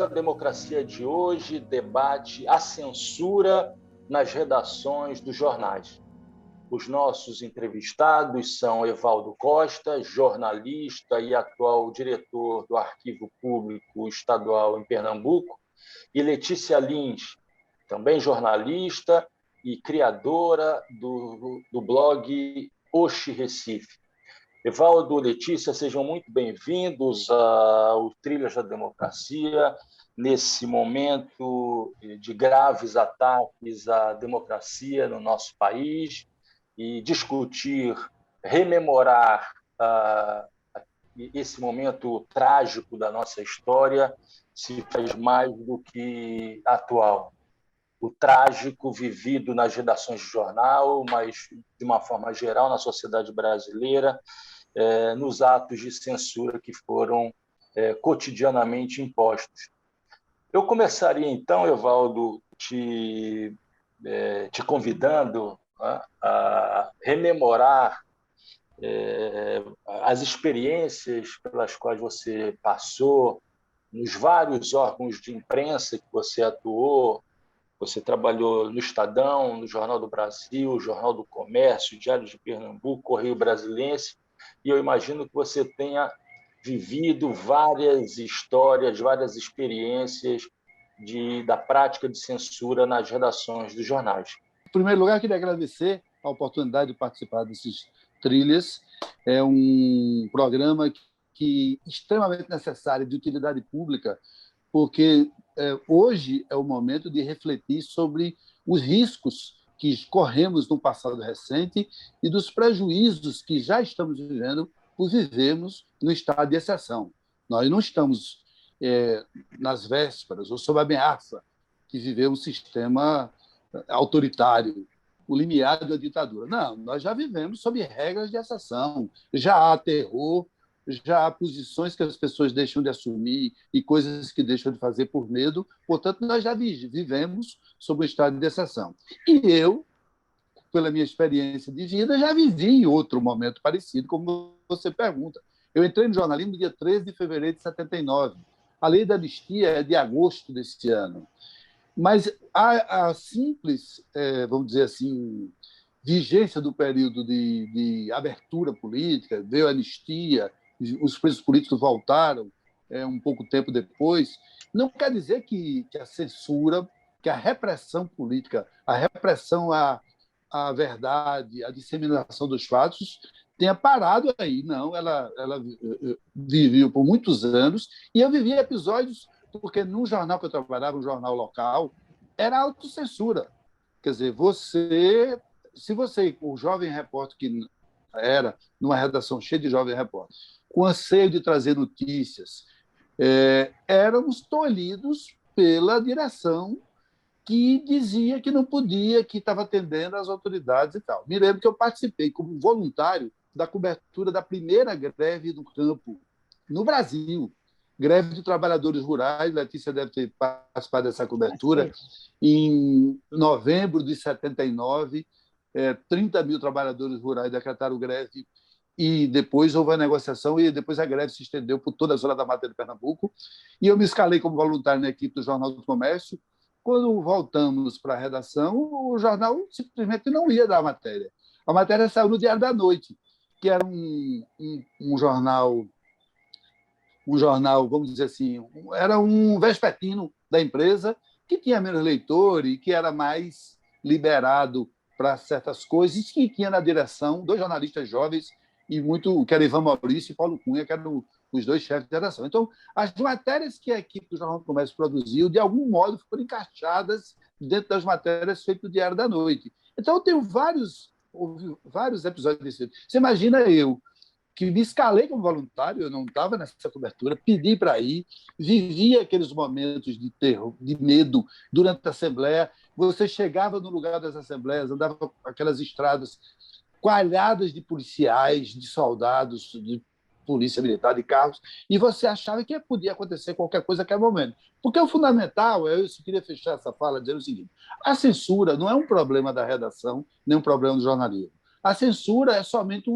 da Democracia de hoje debate a censura nas redações dos jornais. Os nossos entrevistados são Evaldo Costa, jornalista e atual diretor do Arquivo Público Estadual em Pernambuco, e Letícia Lins, também jornalista e criadora do blog Oxi Recife. Evaldo, Letícia, sejam muito bem-vindos ao Trilhas da Democracia, nesse momento de graves ataques à democracia no nosso país, e discutir, rememorar esse momento trágico da nossa história se faz mais do que atual. O trágico vivido nas redações de jornal, mas de uma forma geral na sociedade brasileira, nos atos de censura que foram cotidianamente impostos. Eu começaria, então, Evaldo, te convidando a rememorar as experiências pelas quais você passou, nos vários órgãos de imprensa que você atuou. Você trabalhou no Estadão, no Jornal do Brasil, Jornal do Comércio, Diário de Pernambuco, Correio Brasilense, e eu imagino que você tenha vivido várias histórias, várias experiências da prática de censura nas redações dos jornais. Em primeiro lugar, eu queria agradecer a oportunidade de participar desses Trilhas. É um programa que é extremamente necessário, de utilidade pública, porque hoje é o momento de refletir sobre os riscos que corremos no passado recente e dos prejuízos que já estamos vivendo por vivermos no estado de exceção. Nós não estamos nas vésperas ou sob a ameaça de viver um sistema autoritário, o limiar da ditadura. Não, nós já vivemos sob regras de exceção, já há terror, já há posições que as pessoas deixam de assumir e coisas que deixam de fazer por medo. Portanto, nós já vivemos sob um estado de exceção. E eu, pela minha experiência de vida, já vivi em outro momento parecido, como você pergunta. Eu entrei no jornalismo no dia 13 de fevereiro de 79. A lei da anistia é de agosto deste ano. Mas a simples, vamos dizer assim, vigência do período de abertura política, veio a anistia, os presos políticos voltaram um pouco tempo depois, não quer dizer que a censura, que a repressão política, a repressão à verdade, à disseminação dos fatos, tenha parado aí. Não, ela viveu por muitos anos, e eu vivi episódios, porque num jornal que eu trabalhava, um jornal local, era autocensura. Quer dizer, se você, o jovem repórter que era numa redação cheia de jovens repórteres, com anseio de trazer notícias, éramos tolhidos pela direção que dizia que não podia, que estava atendendo às autoridades e tal. Me lembro que eu participei como voluntário da cobertura da primeira greve do campo no Brasil, greve de trabalhadores rurais. Letícia deve ter participado dessa cobertura. Em novembro de 79, 30 mil trabalhadores rurais decretaram greve, e depois houve a negociação, e depois a greve se estendeu por toda a zona da Mata de Pernambuco. E eu me escalei como voluntário na equipe do Jornal do Comércio. Quando voltamos para a redação, o jornal simplesmente não ia dar a matéria. A matéria saiu no Diário da Noite, que era um jornal, vamos dizer assim, era um vespertino da empresa, que tinha menos leitor e que era mais liberado para certas coisas, e que tinha na direção dois jornalistas jovens, que era Ivan Maurício e Paulo Cunha, que eram os dois chefes de redação. Então, as matérias que a equipe do Jornal do Comércio produziu, de algum modo, foram encaixadas dentro das matérias feitas do Diário da Noite. Então, eu tenho vários episódios desse. Você imagina eu, que me escalei como voluntário, eu não estava nessa cobertura, pedi para ir, vivi aqueles momentos de terror, de medo durante a Assembleia. Você chegava no lugar das Assembleias, andava com aquelas estradas coalhadas de policiais, de soldados, de polícia militar, de carros, e você achava que podia acontecer qualquer coisa a qualquer momento. Porque o fundamental, eu queria fechar essa fala dizendo o seguinte: a censura não é um problema da redação, nem um problema do jornalismo. A censura é somente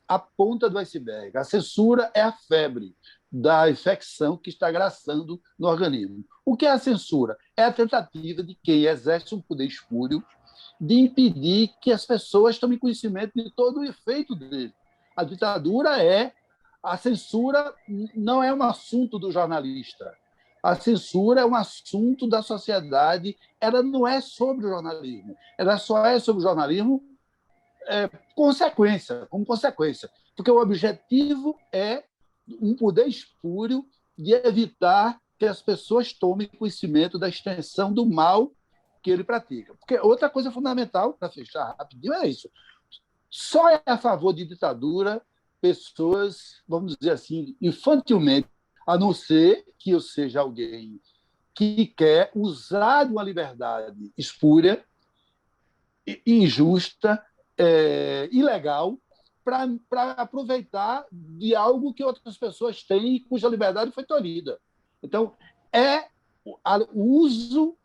a ponta do iceberg. A censura é a febre da infecção que está graçando no organismo. O que é a censura? É a tentativa de quem exerce um poder espúrio de impedir que as pessoas tomem conhecimento de todo o efeito dele. A ditadura é... A censura não é um assunto do jornalista. A censura é um assunto da sociedade. Ela não é sobre o jornalismo. Ela só é sobre o jornalismo como consequência. Porque o objetivo é um poder espúrio de evitar que as pessoas tomem conhecimento da extensão do mal que ele pratica. Porque outra coisa fundamental, para fechar rapidinho, é isso. Só é a favor de ditadura pessoas, vamos dizer assim, infantilmente, a não ser que eu seja alguém que quer usar de uma liberdade espúria, injusta, ilegal, para aproveitar de algo que outras pessoas têm e cuja liberdade foi tolhida. Então, o uso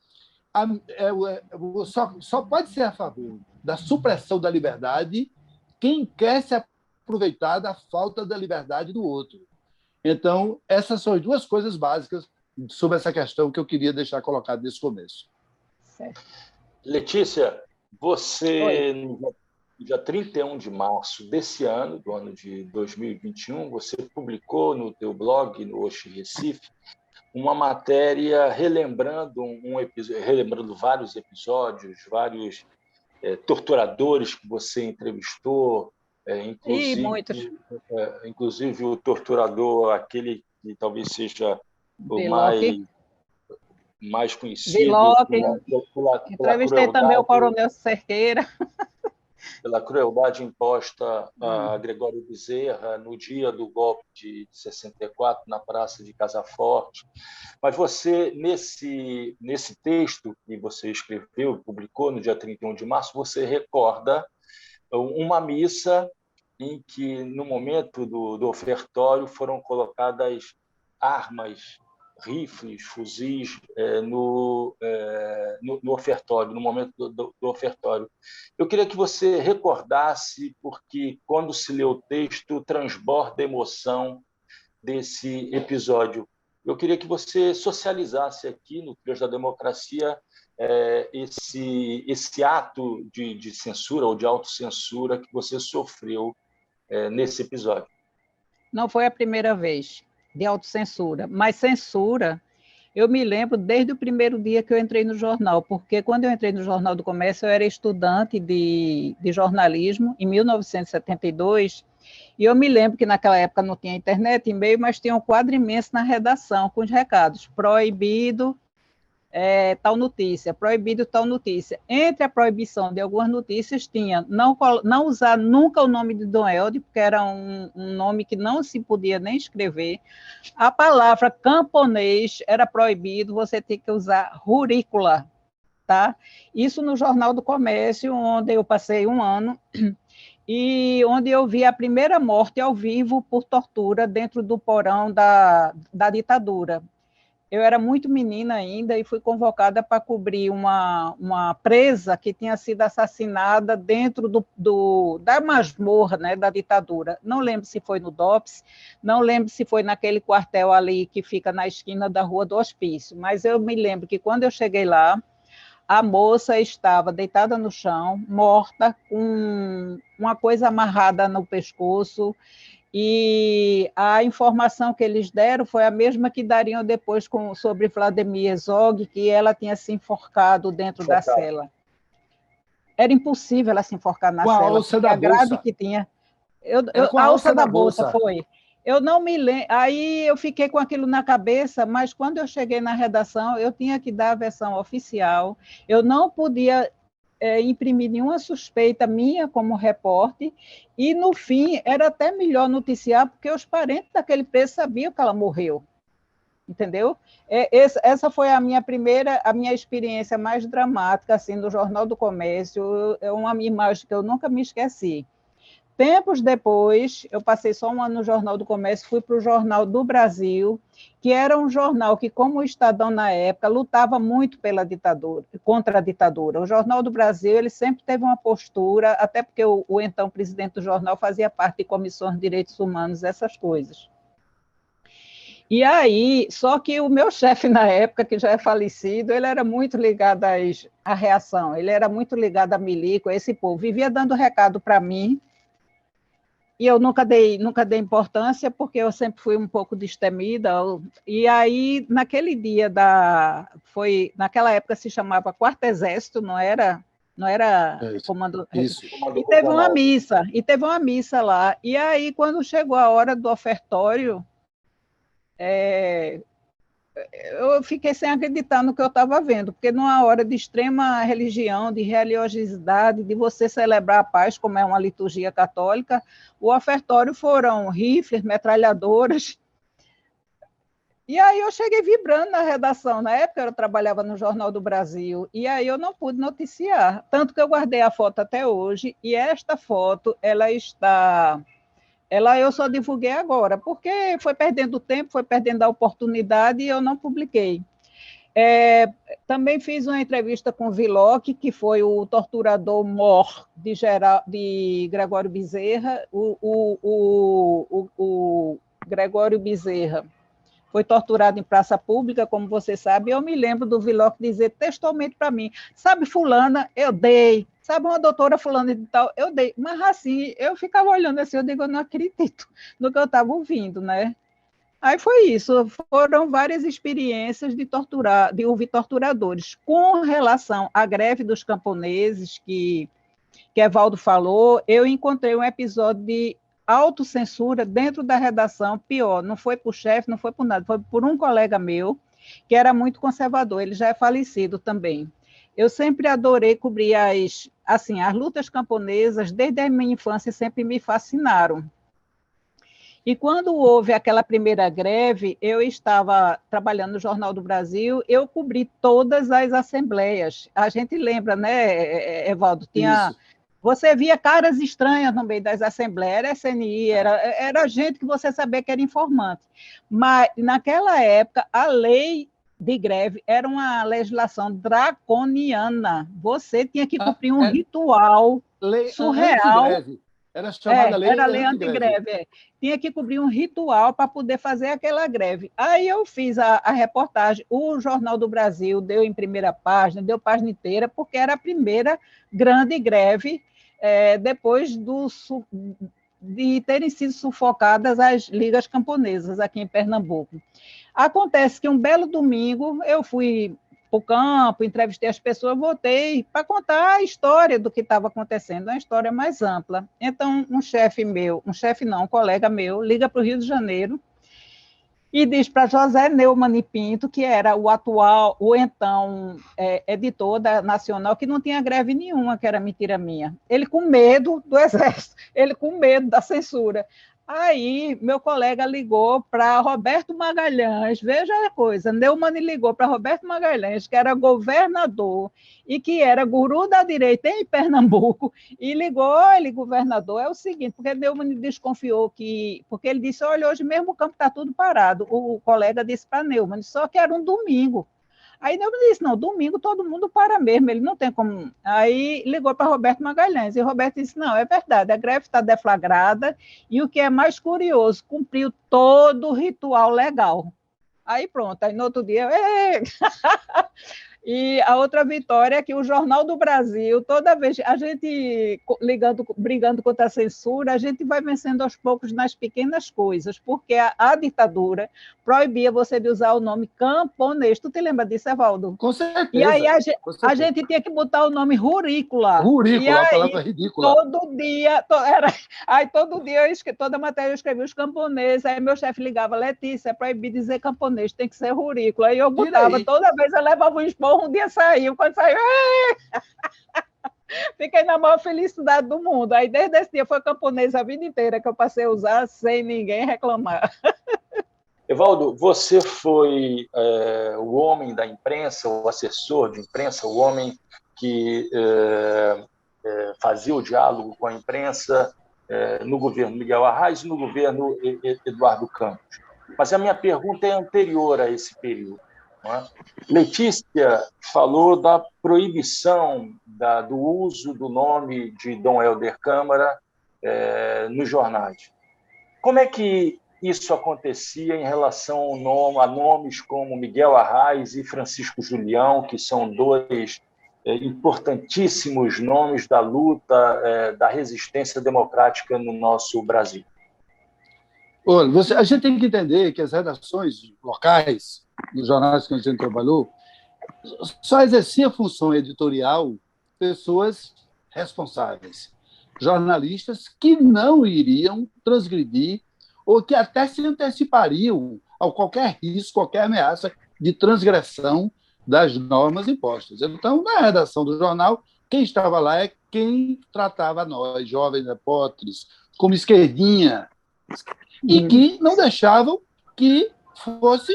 só pode ser a favor da supressão da liberdade quem quer se aproveitar da falta da liberdade do outro. Então, essas são as duas coisas básicas sobre essa questão que eu queria deixar colocado nesse começo. Certo. Letícia, você, no dia 31 de março desse ano, do ano de 2021, você publicou no teu blog, no Oxi Recife, uma matéria relembrando relembrando vários episódios, vários torturadores que você entrevistou, inclusive o torturador, aquele que talvez seja o mais conhecido pela entrevistei também o Coronel Cerqueira. Pela crueldade imposta a Gregório Bezerra no dia do golpe de 64, na Praça de Casa Forte. Mas você, nesse texto que você escreveu e publicou no dia 31 de março, você recorda uma missa em que, no momento do ofertório, foram colocadas armas, rifles, fuzis no ofertório, no momento do ofertório. Eu queria que você recordasse, porque, quando se lê o texto, transborda a emoção desse episódio. Eu queria que você socializasse aqui, no Trilhas da Democracia, esse ato de censura ou de autocensura que você sofreu nesse episódio. Não foi a primeira vez de autocensura, mas censura, eu me lembro desde o primeiro dia que eu entrei no jornal, porque quando eu entrei no Jornal do Comércio, eu era estudante de jornalismo, em 1972, e eu me lembro que naquela época não tinha internet, e-mail, mas tinha um quadro imenso na redação, com os recados, proibido tal notícia, proibido tal notícia. Entre a proibição de algumas notícias tinha não usar nunca o nome de Dom Helder, porque era um nome que não se podia nem escrever. A palavra camponês era proibido, você tinha que usar rurícola, tá? Isso no Jornal do Comércio, onde eu passei um ano, e onde eu vi a primeira morte ao vivo por tortura dentro do porão da ditadura. Eu era muito menina ainda e fui convocada para cobrir uma presa que tinha sido assassinada dentro da masmorra, né, da ditadura. Não lembro se foi no DOPS, não lembro se foi naquele quartel ali que fica na esquina da Rua do Hospício, mas eu me lembro que quando eu cheguei lá, a moça estava deitada no chão, morta, com uma coisa amarrada no pescoço, e a informação que eles deram foi a mesma que dariam depois sobre Vladimir Herzog, que ela tinha se enforcado dentro da cela. Era impossível ela se enforcar na cela, a alça da grade que tinha. A alça da bolsa foi. Eu não me lembro. Aí eu fiquei com aquilo na cabeça, mas quando eu cheguei na redação, eu tinha que dar a versão oficial. Eu não podia imprimir nenhuma suspeita minha como repórter, e, no fim, era até melhor noticiar, porque os parentes daquele preso sabiam que ela morreu. Entendeu? Essa foi a minha experiência mais dramática, assim, no Jornal do Comércio. É uma imagem que eu nunca me esqueci. Tempos depois, eu passei só um ano no Jornal do Comércio, fui para o Jornal do Brasil, que era um jornal que, como o Estadão na época, lutava muito pela ditadura, contra a ditadura. O Jornal do Brasil, ele sempre teve uma postura, até porque o então presidente do jornal fazia parte de comissões de direitos humanos, essas coisas. E aí, só que o meu chefe na época, que já é falecido, ele era muito ligado à reação, ele era muito ligado a milico, a esse povo, vivia dando recado para mim, e eu nunca dei importância, porque eu sempre fui um pouco destemida. E aí, naquele dia naquela época se chamava Quarto Exército, não era comando. Isso. E teve uma missa lá. E aí, quando chegou a hora do ofertório, eu fiquei sem acreditar no que eu estava vendo, porque numa hora de extrema religião, de religiosidade, de você celebrar a paz, como é uma liturgia católica, o ofertório foram rifles, metralhadoras. E aí eu cheguei vibrando na redação. Na época eu trabalhava no Jornal do Brasil, e aí eu não pude noticiar, tanto que eu guardei a foto até hoje, e esta foto, ela eu só divulguei agora, porque foi perdendo tempo, foi perdendo a oportunidade e eu não publiquei. Também fiz uma entrevista com o Villoch, que foi o torturador mor de Gregório Bezerra. O Gregório Bezerra foi torturado em praça pública, como você sabe, e eu me lembro do Villoch dizer textualmente para mim, sabe fulana, eu dei, sabe uma doutora fulana e tal, eu dei, mas assim, eu ficava olhando assim, eu digo, eu não acredito no que eu estava ouvindo, né? Aí foi isso, foram várias experiências de ouvir torturadores. Com relação à greve dos camponeses, que Evaldo falou, eu encontrei um episódio de autocensura dentro da redação, pior, não foi por chefe, não foi por nada, foi por um colega meu, que era muito conservador, ele já é falecido também. Eu sempre adorei cobrir as lutas camponesas, desde a minha infância sempre me fascinaram. E quando houve aquela primeira greve, eu estava trabalhando no Jornal do Brasil, eu cobri todas as assembleias. A gente lembra, né, Evaldo? Isso. Você via caras estranhas no meio das assembleias, era SNI, era gente que você sabia que era informante. Mas, naquela época, a lei de greve era uma legislação draconiana. Você tinha que cumprir um ritual surreal. Antigreve. Era chamada lei Era lei antigreve. antigreve. Tinha que cumprir um ritual para poder fazer aquela greve. Aí eu fiz a reportagem, o Jornal do Brasil deu em primeira página, deu página inteira, porque era a primeira grande greve depois de terem sido sufocadas as ligas camponesas aqui em Pernambuco. Acontece que um belo domingo eu fui para o campo, entrevistei as pessoas, voltei para contar a história do que estava acontecendo, uma história mais ampla. Então, um colega meu, liga para o Rio de Janeiro e diz para José Neumann e Pinto, que era o então editor da Nacional, que não tinha greve nenhuma, que era mentira minha. Ele com medo do Exército, ele com medo da censura. Aí, meu colega ligou para Roberto Magalhães, veja a coisa, Neumann ligou para Roberto Magalhães, que era governador e que era guru da direita em Pernambuco, e ligou, olha, governador, é o seguinte, porque Neumann desconfiou porque ele disse, olha, hoje mesmo o campo está tudo parado, o colega disse para Neumann, só que era um domingo. Aí Neumann disse, não, domingo todo mundo para mesmo, ele não tem como... Aí ligou para Roberto Magalhães, e Roberto disse, não, é verdade, a greve está deflagrada, e o que é mais curioso, cumpriu todo o ritual legal. Aí pronto, aí no outro dia... E a outra vitória é que o Jornal do Brasil, toda vez a gente brigando contra a censura, a gente vai vencendo aos poucos nas pequenas coisas, porque a ditadura proibia você de usar o nome camponês. Tu te lembra disso, Evaldo? Com certeza. E aí a gente tinha que botar o nome rurícola. Rurícola, a palavra ridícula. Todo dia, toda matéria eu escrevia os camponeses, aí meu chefe ligava, Letícia, é proibido dizer camponês, tem que ser rurícola. Aí eu botava, toda vez eu levava um esporro, um dia saiu, quando saiu, fiquei na maior felicidade do mundo. Aí desde esse dia foi camponês a vida inteira que eu passei a usar sem ninguém reclamar. Evaldo, você foi o homem da imprensa, o assessor de imprensa, o homem que fazia o diálogo com a imprensa no governo Miguel Arraes e no governo Eduardo Campos. Mas a minha pergunta é anterior a esse período. Não é? Letícia falou da proibição do uso do nome de Dom Helder Câmara nos jornais. Como é que isso acontecia em relação a nomes como Miguel Arraes e Francisco Julião, que são dois importantíssimos nomes da luta da resistência democrática no nosso Brasil? Olha, a gente tem que entender que as redações locais, nos jornais que a gente trabalhou, só exercia função editorial pessoas responsáveis, jornalistas que não iriam transgredir ou que até se antecipariam a qualquer risco, qualquer ameaça de transgressão das normas impostas. Então, na redação do jornal, quem estava lá é quem tratava nós, jovens repórteres, como esquerdinha, e que não deixavam que fosse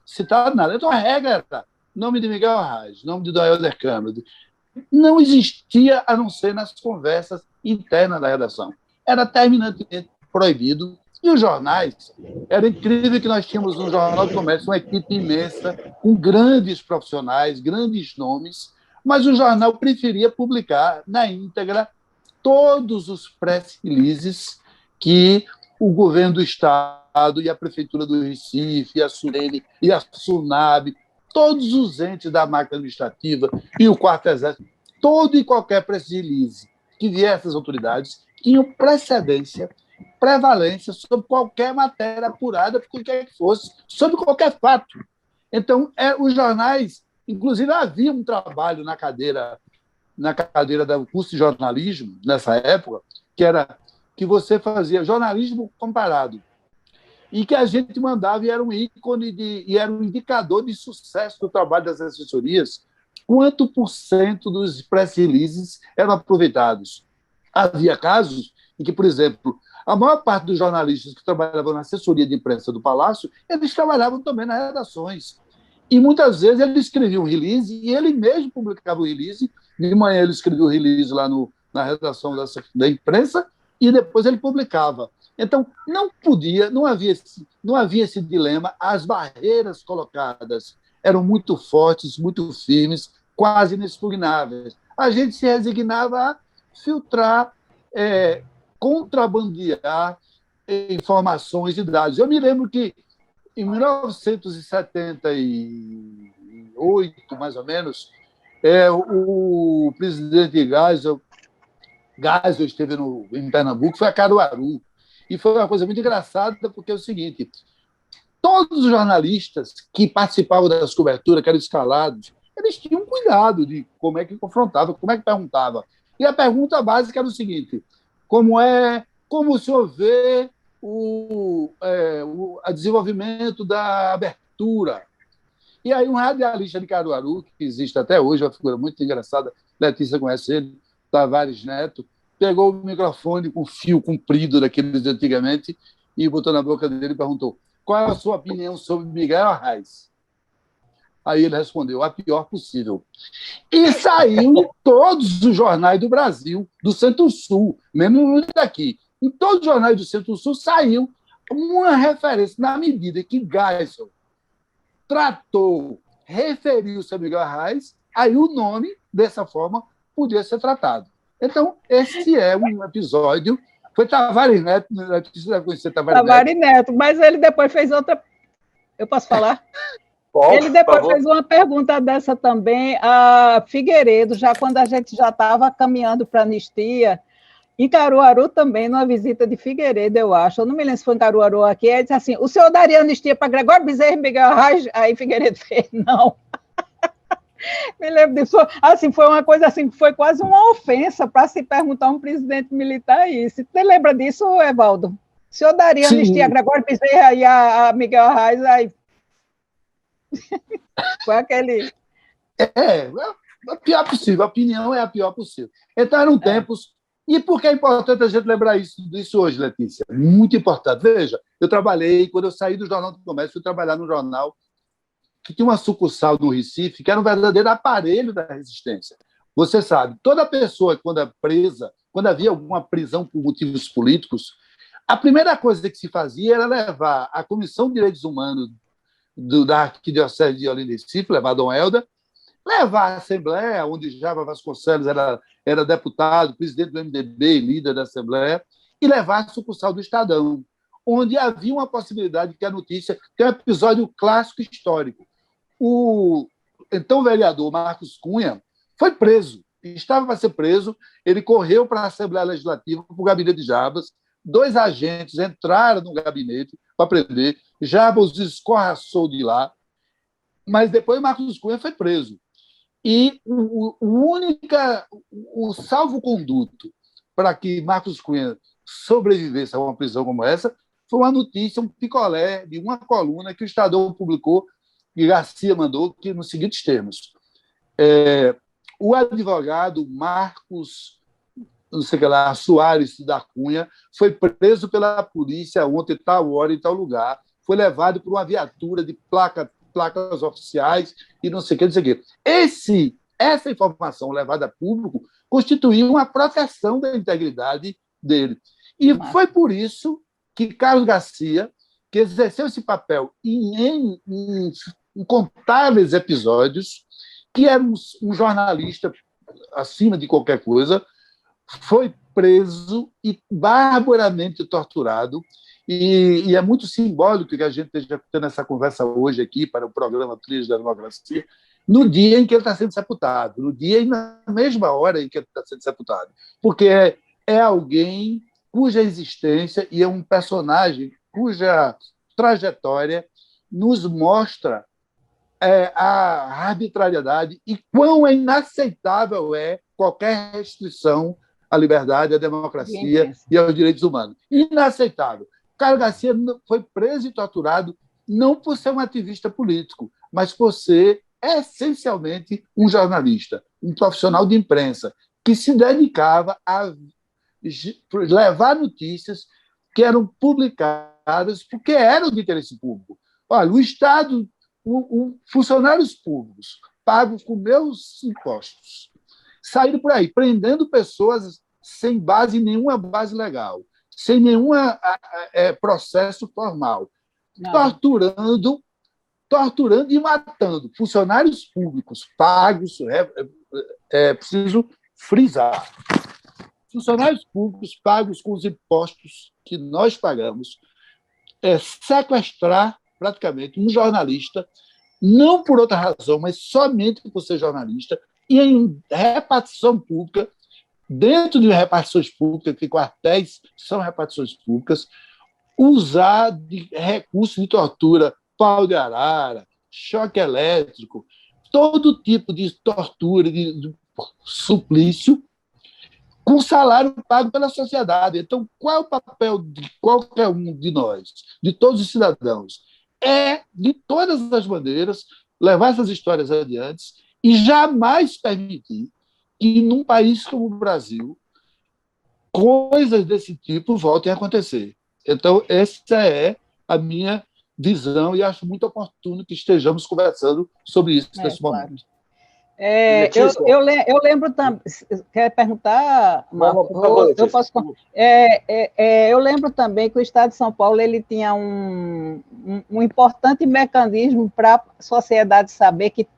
citado nada. Então, a regra era nome de Miguel Arraes, nome de Dom Helder Câmara. Não existia, a não ser nas conversas internas da redação. Era terminantemente proibido. E os jornais, era incrível que nós tínhamos no Jornal do Comércio uma equipe imensa, com grandes profissionais, grandes nomes, mas o jornal preferia publicar na íntegra todos os press releases que o governo do Estado e a Prefeitura do Recife, e a SUNENE, e a SUNAB, todos os entes da máquina administrativa e o Quarto Exército, todo e qualquer press release que viesse das autoridades tinham precedência, prevalência sobre qualquer matéria apurada, por qualquer que fosse, sobre qualquer fato. Então, os jornais, inclusive, havia um trabalho na cadeira do curso de jornalismo, nessa época, que era que você fazia jornalismo comparado, e que a gente mandava e era um ícone e era um indicador de sucesso do trabalho das assessorias, quanto por cento dos press releases eram aproveitados. Havia casos em que, por exemplo, a maior parte dos jornalistas que trabalhavam na assessoria de imprensa do Palácio, eles trabalhavam também nas redações. E muitas vezes ele escrevia um release e ele mesmo publicava o release. De manhã ele escrevia o release lá na redação da imprensa e depois ele publicava. Então, não havia esse dilema, as barreiras colocadas eram muito fortes, muito firmes, quase inexpugnáveis. A gente se resignava a filtrar, contrabandear informações e dados. Eu me lembro que, em 1978, mais ou menos, o presidente Geisel esteve em Pernambuco, foi a Caruaru. E foi uma coisa muito engraçada, porque é o seguinte: todos os jornalistas que participavam das coberturas, que eram escalados, eles tinham cuidado de como é que confrontava, como é que perguntava. E a pergunta básica era o seguinte: como o senhor vê o desenvolvimento da abertura? E aí um radialista de Caruaru, que existe até hoje, uma figura muito engraçada, Letícia conhece ele, Tavares Neto, pegou o microfone com fio comprido daqueles de antigamente e botou na boca dele e perguntou: qual é a sua opinião sobre Miguel Arraes? Aí ele respondeu: a pior possível. E saiu em todos os jornais do Brasil, do Centro-Sul, mesmo daqui. Em todos os jornais do Centro-Sul saiu uma referência, na medida que Geisel referiu-se a Miguel Arraes, aí o nome, dessa forma, podia ser tratado. Então, esse é um episódio. Foi Tavares Neto, você deve conhecer Tavares Neto, mas ele depois fez outra. Eu posso falar? Ele depois fez uma pergunta dessa também a Figueiredo, já quando a gente já estava caminhando para a anistia, em Caruaru também, numa visita de Figueiredo, eu acho. Eu não me lembro se foi em Caruaru aqui. Ele disse assim: o senhor daria anistia para Gregório Bezerra e Miguel Arraes? Aí Figueiredo fez: não. Me lembro disso. Assim, foi uma coisa assim, foi quase uma ofensa para se perguntar a um presidente militar isso. Você lembra disso, Evaldo? O senhor daria anistia a Gregório Bezerra e a Miguel Arraes? Aí foi aquele... a pior possível. A opinião é a pior possível. Então, eram tempos... E por que é importante a gente lembrar disso hoje, Letícia? Muito importante. Veja, eu trabalhei, quando eu saí do Jornal do Comércio, fui trabalhar no jornal que tinha uma sucursal no Recife, que era um verdadeiro aparelho da resistência. Você sabe, toda pessoa, quando é presa, quando havia alguma prisão por motivos políticos, a primeira coisa que se fazia era levar a Comissão de Direitos Humanos da Arquidiocese de Olinda e Recife, levar a Dom Helder, levar a Assembleia, onde Java Vasconcelos era deputado, presidente do MDB e líder da Assembleia, e levar a sucursal do Estadão, onde havia uma possibilidade que a notícia tem um episódio clássico histórico. O então vereador Marcos Cunha foi preso, estava para ser preso, ele correu para a Assembleia Legislativa, para o gabinete de Jabas, 2 agentes entraram no gabinete para prender, Jabas os escorraçou de lá, mas depois Marcos Cunha foi preso. E o salvo-conduto para que Marcos Cunha sobrevivesse a uma prisão como essa foi uma notícia, um picolé de uma coluna que o Estadão publicou, que Garcia mandou, que nos seguintes termos. O advogado Marcos, não sei o que lá, Soares da Cunha, foi preso pela polícia ontem, tal hora, em tal lugar, foi levado por uma viatura de placas oficiais e não sei o que, não sei o que. Essa informação levada a público constituiu uma proteção da integridade dele. E foi por isso que Carlos Garcia, que exerceu esse papel em incontáveis episódios, que era um jornalista acima de qualquer coisa, foi preso e barbaramente torturado. E é muito simbólico que a gente esteja tendo essa conversa hoje aqui para o programa Trilhas da Democracia, no dia em que ele está sendo sepultado, no dia e na mesma hora em que ele está sendo sepultado, porque é alguém cuja existência e é um personagem cuja trajetória nos mostra a arbitrariedade e quão inaceitável é qualquer restrição à liberdade, à democracia e aos direitos humanos. Inaceitável. Carlos Garcia foi preso e torturado não por ser um ativista político, mas por ser essencialmente um jornalista, um profissional de imprensa, que se dedicava a levar notícias que eram publicadas porque eram de interesse público. Olha, o Estado, funcionários públicos pagos com meus impostos saíram por aí prendendo pessoas sem nenhuma base legal, sem nenhum processo formal, torturando e matando funcionários públicos pagos, preciso frisar, funcionários públicos pagos com os impostos que nós pagamos, sequestrar praticamente um jornalista, não por outra razão, mas somente por ser jornalista, e em repartição pública, dentro de repartições públicas, que quartéis são repartições públicas, usar de recursos de tortura, pau de arara, choque elétrico, todo tipo de tortura, de suplício, com salário pago pela sociedade. Então, qual é o papel de qualquer um de nós, de todos os cidadãos? É, de todas as maneiras, levar essas histórias adiante e jamais permitir que, num país como o Brasil, coisas desse tipo voltem a acontecer. Então, essa é a minha visão e acho muito oportuno que estejamos conversando sobre isso nesse momento. Eu lembro também. Quer perguntar, Marco? Eu posso. Eu lembro também que o Estado de São Paulo ele tinha um importante mecanismo para a sociedade saber que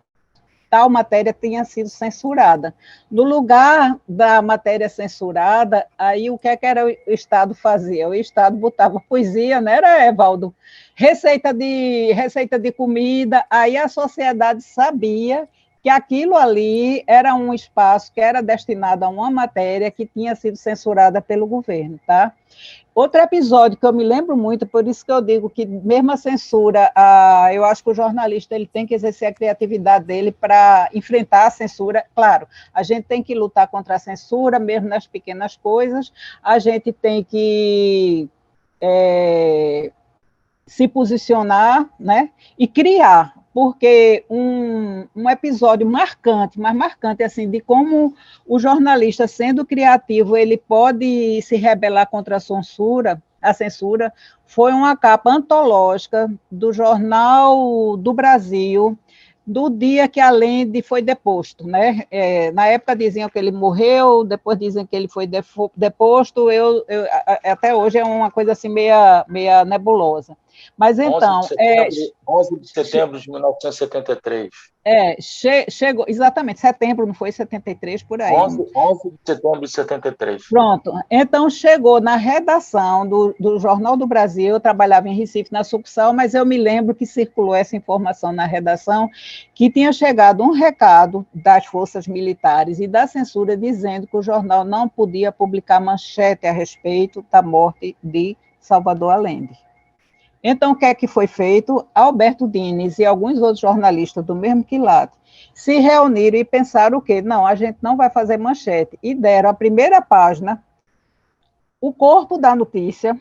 tal matéria tinha sido censurada. No lugar da matéria censurada, aí o que era o Estado fazia? O Estado botava poesia, não era, Evaldo? Receita de comida, aí a sociedade sabia que aquilo ali era um espaço que era destinado a uma matéria que tinha sido censurada pelo governo, tá? Outro episódio que eu me lembro muito, por isso que eu digo que mesmo a censura, eu acho que o jornalista ele tem que exercer a criatividade dele para enfrentar a censura. Claro, a gente tem que lutar contra a censura, mesmo nas pequenas coisas, a gente tem que se posicionar, né, e criar, porque um episódio marcante, mas marcante assim, de como o jornalista, sendo criativo, ele pode se rebelar contra a censura, foi uma capa antológica do Jornal do Brasil, do dia que Allende foi deposto, né? Na época diziam que ele morreu, depois dizem que ele foi deposto, até hoje é uma coisa assim meia nebulosa. Mas então... 11 de setembro de 1973. Chegou, exatamente, setembro, não foi 73, por aí. 11 de setembro de 73. Pronto, então chegou na redação do Jornal do Brasil, eu trabalhava em Recife, na sucursal, mas eu me lembro que circulou essa informação na redação, que tinha chegado um recado das forças militares e da censura dizendo que o jornal não podia publicar manchete a respeito da morte de Salvador Allende. Então, o que é que foi feito? Alberto Dines e alguns outros jornalistas do mesmo quilate se reuniram e pensaram o quê? Não, a gente não vai fazer manchete. E deram a primeira página, o corpo da notícia,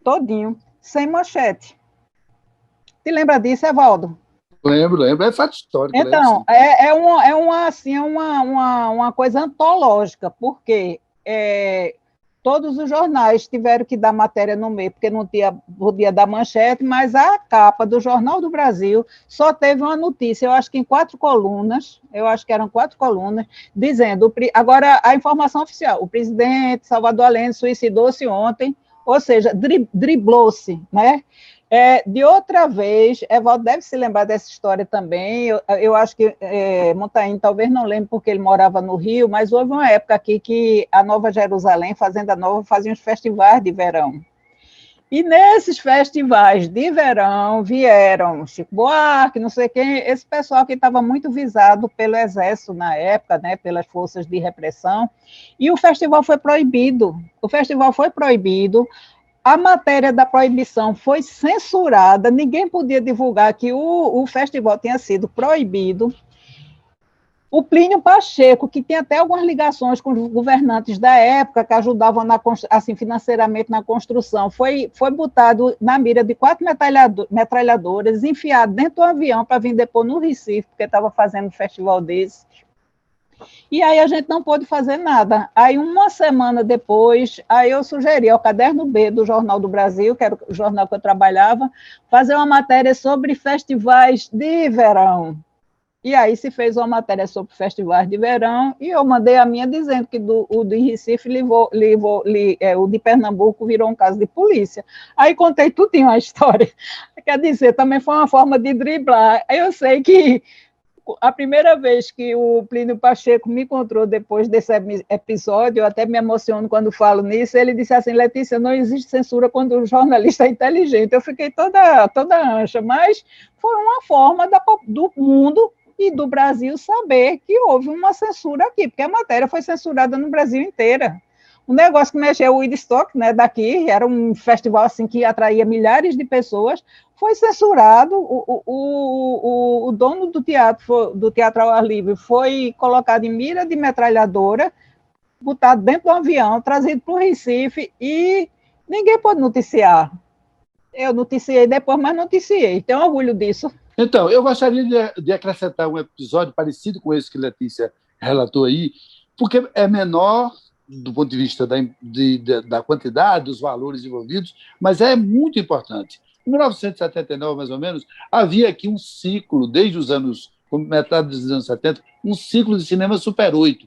todinho, sem manchete. Te lembra disso, Evaldo? Lembro. É fato histórico. Então, uma coisa antológica, porque todos os jornais tiveram que dar matéria no meio, porque não podia dar manchete, mas a capa do Jornal do Brasil só teve uma notícia, eu acho que em 4 colunas, dizendo, agora a informação oficial, o presidente Salvador Allende suicidou-se ontem, ou seja, driblou-se, né? De outra vez, Evaldo deve se lembrar dessa história também, eu acho que Montainho talvez não lembre porque ele morava no Rio, mas houve uma época aqui que a Nova Jerusalém, Fazenda Nova, fazia uns festivais de verão. E nesses festivais de verão vieram Chico Buarque, não sei quem, esse pessoal que estava muito visado pelo Exército na época, né, pelas forças de repressão, e o festival foi proibido. A matéria da proibição foi censurada, ninguém podia divulgar que o festival tinha sido proibido. O Plínio Pacheco, que tem até algumas ligações com os governantes da época, que ajudavam assim, financeiramente na construção, foi botado na mira de 4 metralhadoras, enfiado dentro do avião para vir depor no Recife, porque estava fazendo um festival desse. E aí a gente não pôde fazer nada. Aí, uma semana depois, aí eu sugeri ao Caderno B do Jornal do Brasil, que era o jornal que eu trabalhava, fazer uma matéria sobre festivais de verão. E aí se fez uma matéria sobre festivais de verão, e eu mandei a minha dizendo que o de Recife o de Pernambuco virou um caso de polícia. Aí contei tudinho a história. Quer dizer, também foi uma forma de driblar. Eu sei que a primeira vez que o Plínio Pacheco me encontrou depois desse episódio, eu até me emociono quando falo nisso, ele disse assim: Letícia, não existe censura quando o jornalista é inteligente. Eu fiquei toda ancha, mas foi uma forma do mundo e do Brasil saber que houve uma censura aqui, porque a matéria foi censurada no Brasil inteiro. Um negócio que mexeu o Woodstock, né, daqui, era um festival assim, que atraía milhares de pessoas, foi censurado, o dono do Teatro ao Ar Livre foi colocado em mira de metralhadora, botado dentro do avião, trazido para o Recife, e ninguém pôde noticiar. Eu noticiei depois, mas noticiei. Tenho orgulho disso. Então, eu gostaria de acrescentar um episódio parecido com esse que a Letícia relatou aí, porque é menor do ponto de vista da quantidade, dos valores envolvidos, mas é muito importante. Em 1979, mais ou menos, havia aqui um ciclo, desde os anos, metade dos anos 70, um ciclo de cinema Super 8.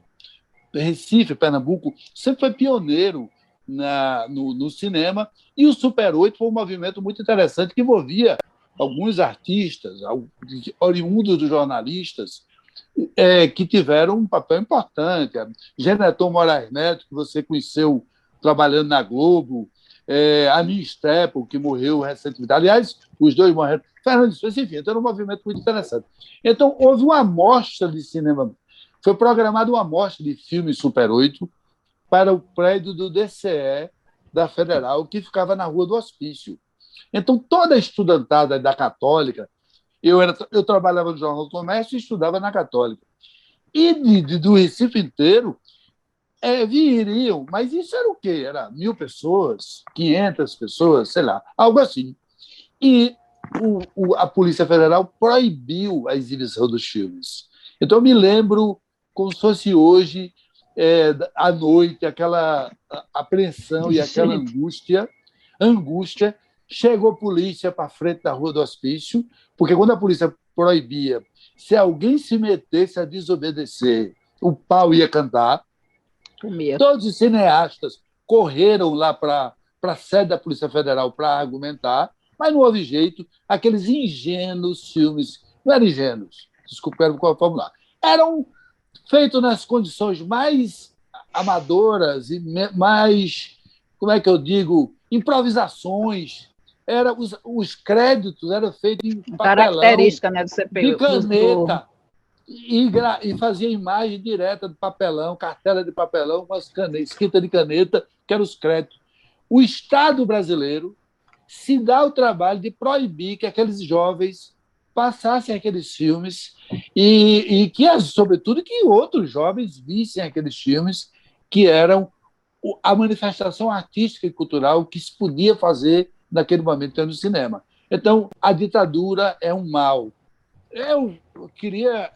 Recife, Pernambuco, sempre foi pioneiro no cinema, e o Super 8 foi um movimento muito interessante que envolvia alguns artistas, oriundos dos jornalistas, que tiveram um papel importante. Geneton Moraes Neto, que você conheceu trabalhando na Globo, a Aninha Stepple, que morreu recentemente. Aliás, os dois morreram. Fernando Souza, enfim, então era um movimento muito interessante. Então, houve uma amostra de cinema, foi programada uma amostra de filme Super 8 para o prédio do DCE da Federal, que ficava na Rua do Hospício. Então, toda a estudantada da Católica, eu trabalhava no Jornal do Comércio e estudava na Católica. E do Recife inteiro viriam, mas isso era o quê? Era 1.000 pessoas, 500 pessoas, sei lá, algo assim. E a Polícia Federal proibiu a exibição dos filmes. Então, eu me lembro como se fosse hoje, à noite, aquela apreensão e aquela angústia. Chegou a polícia para frente da Rua do Hospício, porque quando a polícia proibia. Se alguém se metesse a desobedecer, o pau ia cantar. Todos os cineastas correram lá para a sede da Polícia Federal para argumentar, mas não houve jeito. Aqueles ingênuos filmes, não eram ingênuos, desculpa, qual formular, eram feitos nas condições mais amadoras e mais, como é que eu digo, improvisações. Os créditos eram feitos em papelão, característica, né, do CPU, de caneta, e fazia imagem direta de papelão, cartela de papelão, com as canetas, escrita de caneta, que eram os créditos. O Estado brasileiro se dá o trabalho de proibir que aqueles jovens passassem aqueles filmes e que, sobretudo, que outros jovens vissem aqueles filmes que eram a manifestação artística e cultural que se podia fazer naquele momento no cinema. Então, a ditadura é um mal. Eu queria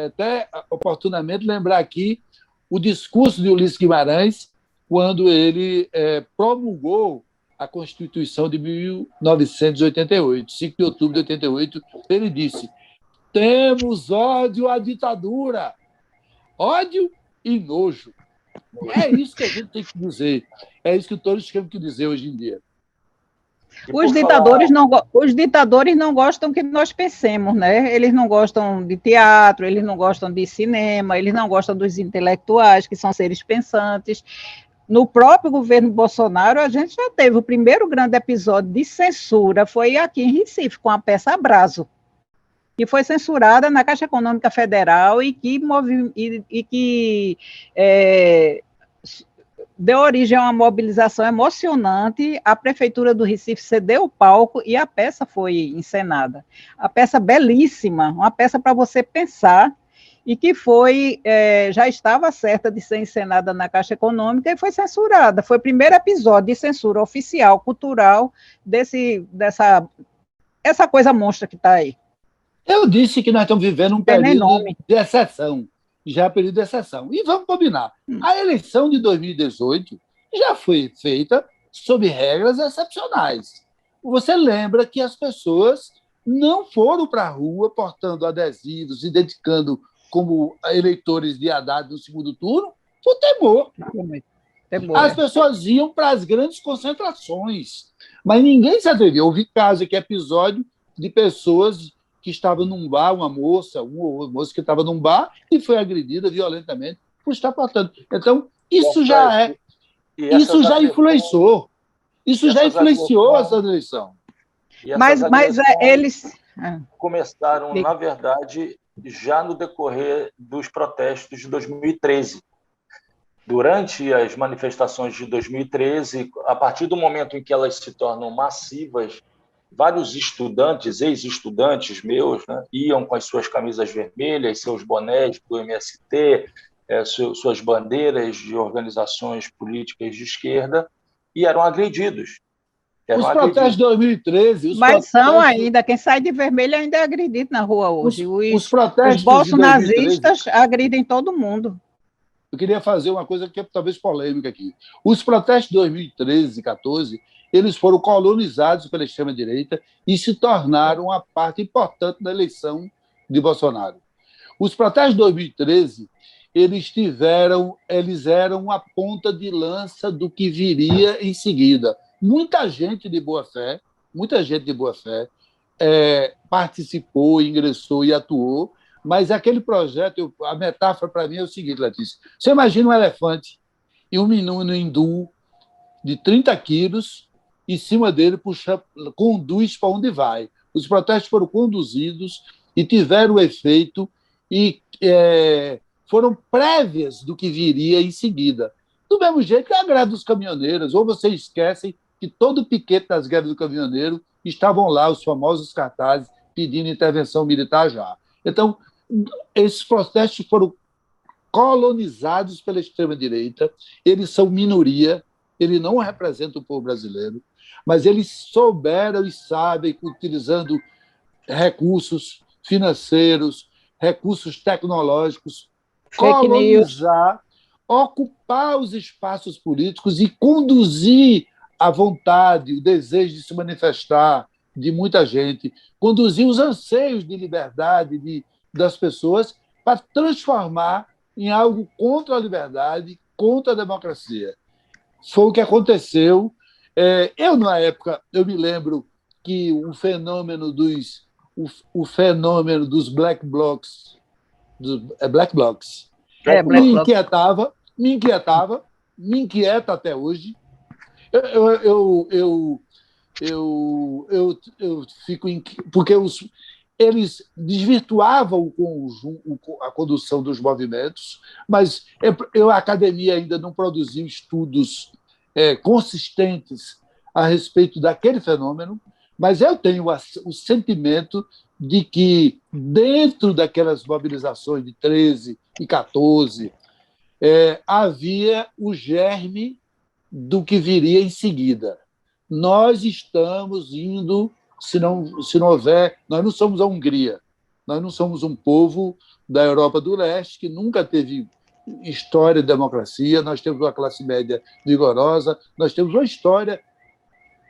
até oportunamente lembrar aqui o discurso de Ulisses Guimarães, quando ele promulgou a Constituição de 1988, 5 de outubro de 88, ele disse: temos ódio à ditadura, ódio e nojo. É isso que a gente tem que dizer, é isso que todos temos que dizer hoje em dia. Os ditadores não gostam que nós pensemos, né? Eles não gostam de teatro, eles não gostam de cinema, eles não gostam dos intelectuais, que são seres pensantes. No próprio governo Bolsonaro, a gente já teve o primeiro grande episódio de censura, foi aqui em Recife, com a peça Abrazo, que foi censurada na Caixa Econômica Federal e que deu origem a uma mobilização emocionante. A Prefeitura do Recife cedeu o palco e a peça foi encenada. A peça belíssima, uma peça para você pensar, e que já estava certa de ser encenada na Caixa Econômica e foi censurada. Foi o primeiro episódio de censura oficial, cultural, essa coisa monstra que está aí. Eu disse que nós estamos vivendo um período de exceção, já período de exceção. E vamos combinar, a eleição de 2018 já foi feita sob regras excepcionais. Você lembra que as pessoas não foram para a rua portando adesivos e dedicando como eleitores de Haddad no segundo turno por temor. As pessoas iam para as grandes concentrações, mas ninguém se atreveu. Houve caso aqui, episódio de pessoas que estavam num bar, uma moça que estava num bar e foi agredida violentamente por estar portando. Então, isso já influenciou. Isso já influenciou essa eleição. Mas eles começaram, na verdade, já no decorrer dos protestos de 2013. Durante as manifestações de 2013, a partir do momento em que elas se tornam massivas, vários estudantes, ex-estudantes meus, né, iam com as suas camisas vermelhas, seus bonés do MST, suas bandeiras de organizações políticas de esquerda, e eram agredidos. Os protestos de 2013... são ainda, quem sai de vermelho ainda é agredido na rua hoje. Os bolsonaristas agridem todo mundo. Eu queria fazer uma coisa que é talvez polêmica aqui. Os protestos de 2013 e 2014, eles foram colonizados pela extrema-direita e se tornaram uma parte importante da eleição de Bolsonaro. Os protestos de 2013, eles eram a ponta de lança do que viria em seguida. Muita gente de boa fé participou, ingressou e atuou, mas aquele projeto, a metáfora para mim é o seguinte, Letícia: você imagina um elefante e um menino hindu de 30 quilos, em cima dele conduz para onde vai. Os protestos foram conduzidos e tiveram efeito e foram prévias do que viria em seguida. Do mesmo jeito que a greve dos caminhoneiros, ou vocês esquecem que todo o piquete das greves do caminhoneiro estavam lá, os famosos cartazes pedindo intervenção militar já. Então, esses protestos foram colonizados pela extrema-direita, eles são minoria, eles não representam o povo brasileiro, mas eles souberam e sabem, utilizando recursos financeiros, recursos tecnológicos, colonizar, ocupar os espaços políticos e conduzir a vontade, o desejo de se manifestar, de muita gente, conduzir os anseios de liberdade das pessoas para transformar em algo contra a liberdade, contra a democracia. Foi o que aconteceu. Na época, eu me lembro que o fenômeno dos black blocs, black blocs, me inquietava, me inquieta até hoje. Eu fico porque eles desvirtuavam a condução dos movimentos, mas a academia ainda não produziu estudos consistentes a respeito daquele fenômeno, mas eu tenho o sentimento de que, dentro daquelas mobilizações de 13 e 14, havia o germe do que viria em seguida. Nós estamos indo, se não houver, nós não somos a Hungria, nós não somos um povo da Europa do Leste que nunca teve história de democracia, nós temos uma classe média vigorosa, nós temos uma história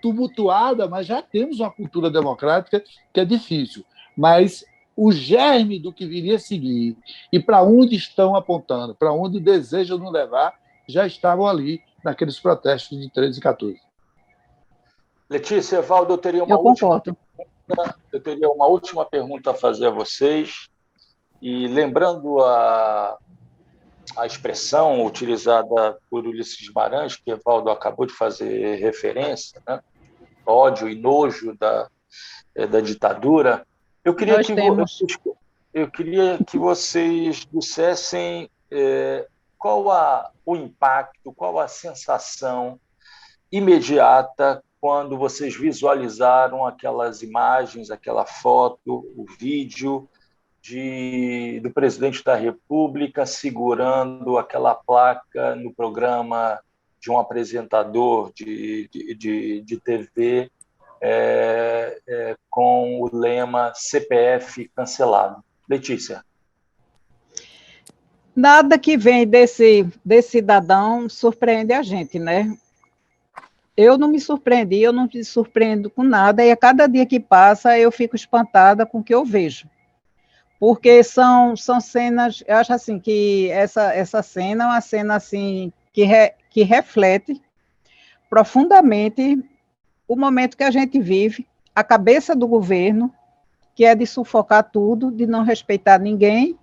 tumultuada, mas já temos uma cultura democrática que é difícil. Mas o germe do que viria a seguir e para onde estão apontando, para onde desejam nos levar, já estavam ali naqueles protestos de 13 e 14. Letícia, Evaldo, eu teria uma última pergunta a fazer a vocês. E lembrando a expressão utilizada por Ulisses Guimarães, que Evaldo acabou de fazer referência, né? Ódio e nojo da ditadura, eu queria que vocês dissessem qual o impacto, qual a sensação imediata quando vocês visualizaram aquelas imagens, aquela foto, o vídeo do presidente da República segurando aquela placa no programa de um apresentador de TV com o lema CPF cancelado. Letícia. Nada que vem desse cidadão surpreende a gente, né? Eu não me surpreendi, eu não me surpreendo com nada, e a cada dia que passa eu fico espantada com o que eu vejo. Porque são cenas, eu acho assim, que essa cena é uma cena assim, que reflete profundamente o momento que a gente vive, a cabeça do governo, que é de sufocar tudo, de não respeitar ninguém,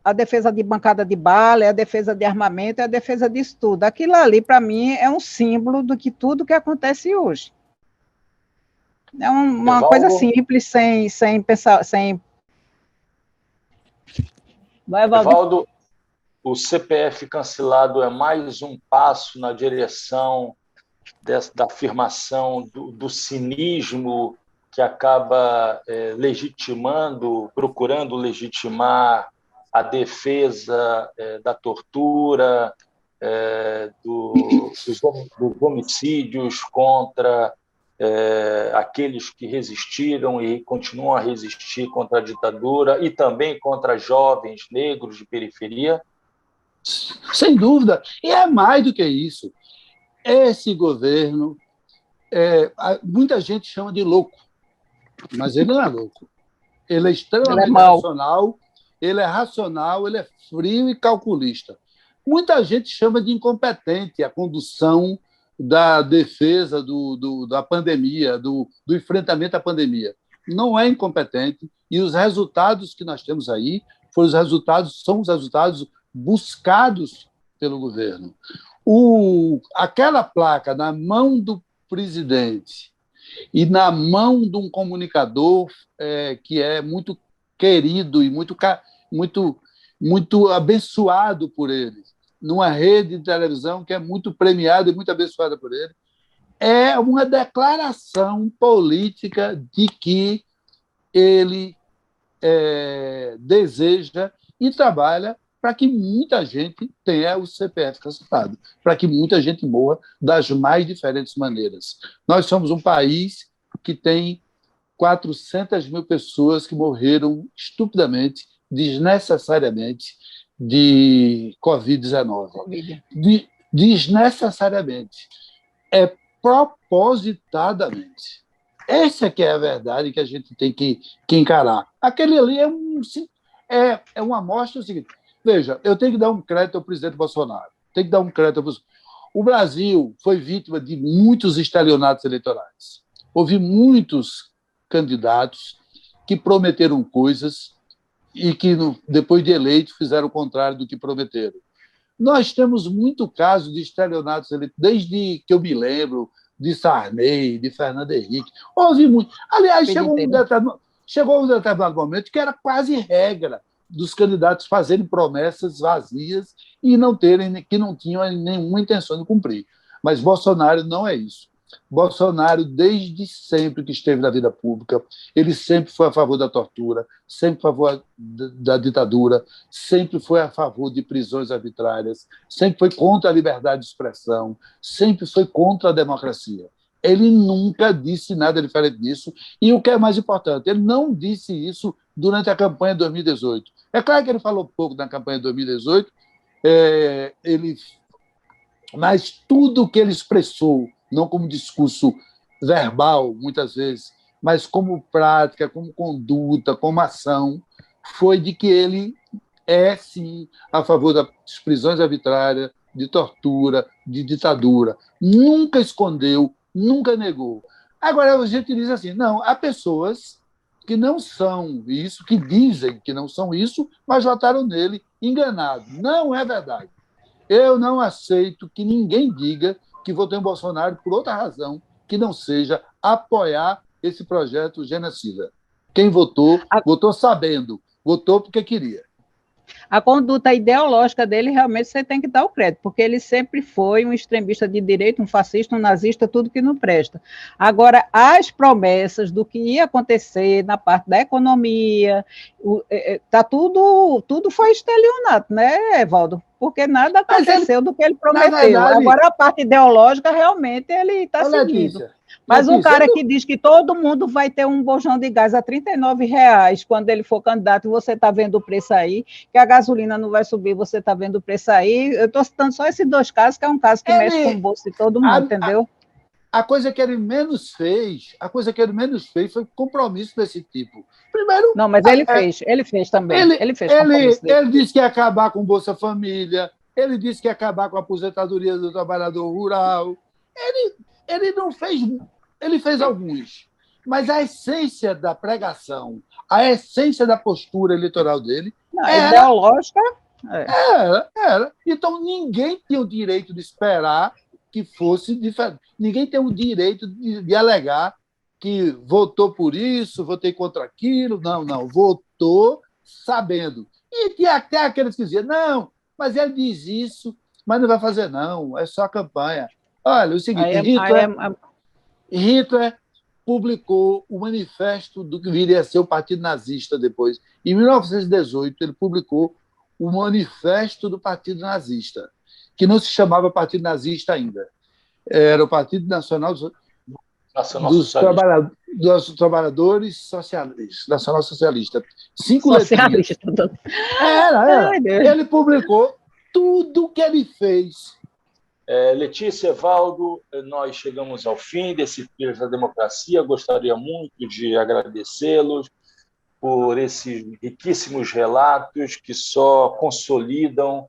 a defesa de bancada de bala, é a defesa de armamento, é a defesa disso tudo. Aquilo ali, para mim, é um símbolo do que tudo que acontece hoje. É uma Evaldo? Coisa simples, sem pensar, Vai, Evaldo, o CPF cancelado é mais um passo na direção da afirmação do cinismo que acaba procurando legitimar a defesa da tortura, dos homicídios contra aqueles que resistiram e continuam a resistir contra a ditadura e também contra jovens negros de periferia? Sem dúvida. E é mais do que isso. Esse governo, muita gente chama de louco, mas ele não é louco. Ele é extremamente racional, ele é frio e calculista. Muita gente chama de incompetente a condução da defesa da pandemia, do enfrentamento à pandemia. Não é incompetente, e os resultados que nós temos aí são os resultados buscados pelo governo. Aquela placa na mão do presidente e na mão de um comunicador que é muito querido e muito abençoado por ele, numa rede de televisão que é muito premiada e muito abençoada por ele, é uma declaração política de que ele deseja e trabalha para que muita gente tenha o CPF cancelado, para que muita gente morra das mais diferentes maneiras. Nós somos um país que tem 400 mil pessoas que morreram estupidamente, desnecessariamente, de Covid-19. Desnecessariamente. É propositadamente. Essa que é a verdade que a gente tem que encarar. Aquele ali é uma amostra do seguinte. Veja, eu tenho que dar um crédito ao presidente Bolsonaro. Tenho que dar um crédito ao Bolsonaro. O Brasil foi vítima de muitos estelionatos eleitorais. Houve muitos candidatos que prometeram coisas e que, depois de eleito, fizeram o contrário do que prometeram. Nós temos muito caso de estelionatos eleitorais, desde que eu me lembro, de Sarney, de Fernando Henrique. Houve muito. Aliás, chegou um determinado momento que era quase regra dos candidatos fazerem promessas vazias e que não tinham nenhuma intenção de cumprir. Mas Bolsonaro não é isso. Bolsonaro, desde sempre que esteve na vida pública, ele sempre foi a favor da tortura, sempre a favor da ditadura, sempre foi a favor de prisões arbitrárias, sempre foi contra a liberdade de expressão, sempre foi contra a democracia. Ele nunca disse nada diferente disso. E o que é mais importante, ele não disse isso durante a campanha de 2018. É claro que ele falou pouco na campanha de 2018, mas tudo que ele expressou, não como discurso verbal, muitas vezes, mas como prática, como conduta, como ação, foi de que ele é, sim, a favor das prisões arbitrárias, de tortura, de ditadura. Nunca escondeu, nunca negou. Agora, a gente diz assim, não, há pessoas que não são isso, que dizem que não são isso, mas votaram nele enganado. Não é verdade. Eu não aceito que ninguém diga que votou em Bolsonaro por outra razão que não seja apoiar esse projeto genocida. Quem votou, votou sabendo, votou porque queria. A conduta ideológica dele, realmente, você tem que dar o crédito, porque ele sempre foi um extremista de direita, um fascista, um nazista, tudo que não presta. Agora, as promessas do que ia acontecer na parte da economia, tudo foi estelionato, né, Evaldo? Porque nada aconteceu do que ele prometeu. Verdade, agora, a parte ideológica, realmente, ele está seguindo. Mas um cara que diz que todo mundo vai ter um bojão de gás a R$39 quando ele for candidato, e você está vendo o preço aí, que a gasolina não vai subir, você está vendo o preço aí. Eu estou citando só esses dois casos, que é um caso que mexe com o bolso de todo mundo, entendeu? A coisa que ele menos fez foi compromisso desse tipo. Primeiro, não, mas ele fez também. Ele disse que ia acabar com o Bolsa Família, ele disse que ia acabar com a aposentadoria do trabalhador rural. Ele não fez, ele fez alguns, mas a essência da pregação, a essência da postura eleitoral dele ideológica. Era. Então, ninguém tinha o direito de esperar que fosse diferente. Ninguém tem o direito de alegar que votou por isso, votei contra aquilo. Não. Votou sabendo. E tinha até aqueles que diziam, não, mas ele diz isso, mas não vai fazer, não, é só campanha. Olha, o seguinte, Hitler publicou o manifesto do que viria a ser o Partido Nazista depois. Em 1918, ele publicou o manifesto do Partido Nazista, que não se chamava Partido Nazista ainda. Era o Partido Nacional dos Trabalhadores Socialistas, Nacional Socialista. 5 letrinhas. Era. Ele publicou tudo o que ele fez. Letícia, Evaldo, nós chegamos ao fim desse Filhos da Democracia. Gostaria muito de agradecê-los por esses riquíssimos relatos que só consolidam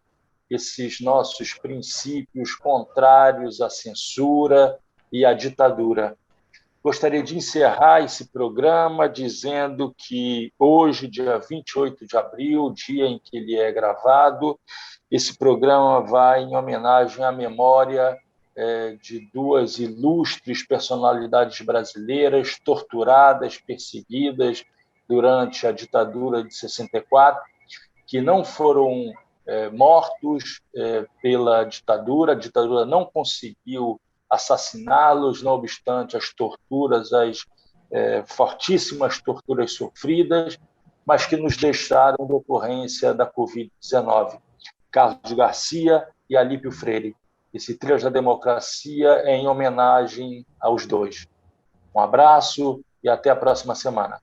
esses nossos princípios contrários à censura e à ditadura. Gostaria de encerrar esse programa dizendo que hoje, dia 28 de abril, dia em que ele é gravado, esse programa vai em homenagem à memória de duas ilustres personalidades brasileiras torturadas, perseguidas durante a ditadura de 64, que não foram mortos pela ditadura. A ditadura não conseguiu assassiná-los, não obstante as torturas, as fortíssimas torturas sofridas, mas que nos deixaram decorrência da Covid-19. Carlos Garcia e Alípio Freire. Esse Trilhas da Democracia é em homenagem aos dois. Um abraço e até a próxima semana.